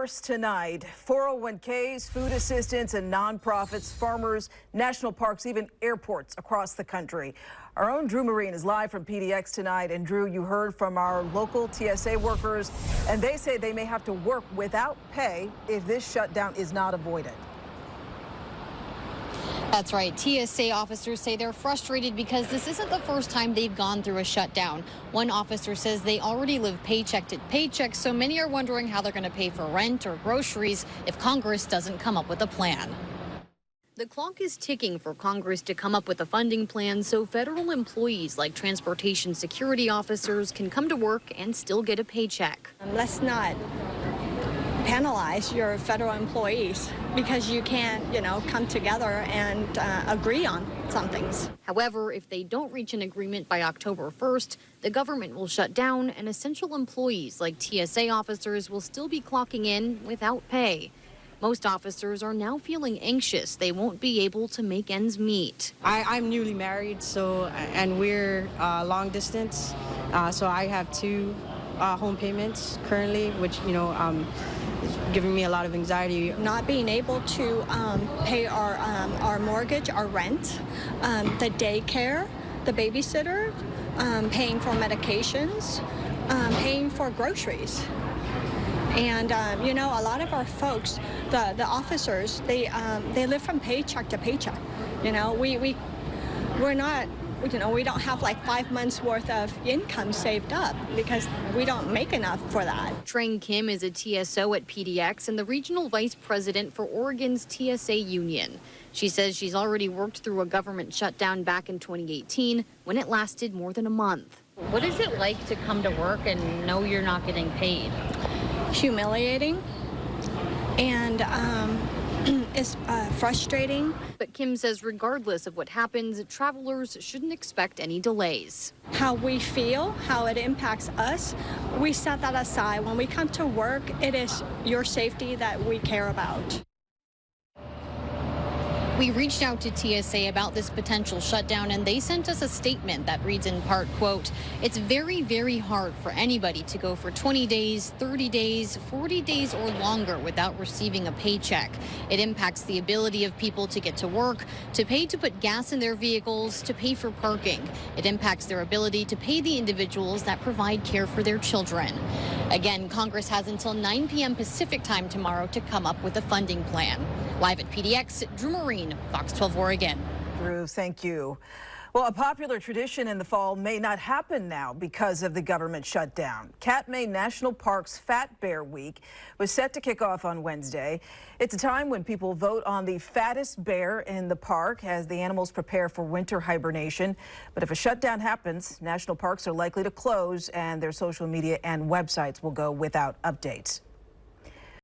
First tonight, 401ks, food assistance, and nonprofits, farmers, national parks, even airports across the country. Our own Drew Marine is live from PDX tonight. And Drew, you heard from our local TSA workers, and they say they may have to work without pay if this shutdown is not avoided. That's right. TSA officers say they're frustrated because this isn't the first time they've gone through a shutdown. One officer says they already live paycheck to paycheck, so many are wondering how they're going to pay for rent or groceries if Congress doesn't come up with a plan. The clock is ticking for Congress to come up with a funding plan so federal employees like transportation security officers can come to work and still get a paycheck. Let's not penalize your federal employees because you can't, come together and agree on some things. However, if they don't reach an agreement by October 1st, the government will shut down and essential employees like TSA officers will still be clocking in without pay. Most officers are now feeling anxious they won't be able to make ends meet. I'm newly married, and we're long distance, so I have two home payments currently, which is giving me a lot of anxiety. Not being able to pay our mortgage, our rent, the daycare, the babysitter, paying for medications, paying for groceries. And, a lot of our folks, the officers, they live from paycheck to paycheck. We're not, we don't have like 5 months worth of income saved up because we don't make enough for that. Trang Kim is a TSO at PDX and the regional vice president for Oregon's TSA union. She says she's already worked through a government shutdown back in 2018 when it lasted more than a month. What is it like to come to work and know you're not getting paid? Humiliating, and it's frustrating. But Kim says regardless of what happens, travelers shouldn't expect any delays. How we feel, how it impacts us, we set that aside. When we come to work, it is your safety that we care about. We reached out to TSA about this potential shutdown, and they sent us a statement that reads in part, quote, "It's very, very hard for anybody to go for 20 days, 30 days, 40 days or longer without receiving a paycheck. It impacts the ability of people to get to work, to pay to put gas in their vehicles, to pay for parking. It impacts their ability to pay the individuals that provide care for their children." Again, Congress has until 9 p.m. Pacific time tomorrow to come up with a funding plan. Live at PDX, Drew Marine, Fox 12 Oregon. Drew, thank you. Well, a popular tradition in the fall may not happen now because of the government shutdown. Katmai National Park's Fat Bear Week was set to kick off on Wednesday. It's a time when people vote on the fattest bear in the park as the animals prepare for winter hibernation. But if a shutdown happens, national parks are likely to close and their social media and websites will go without updates.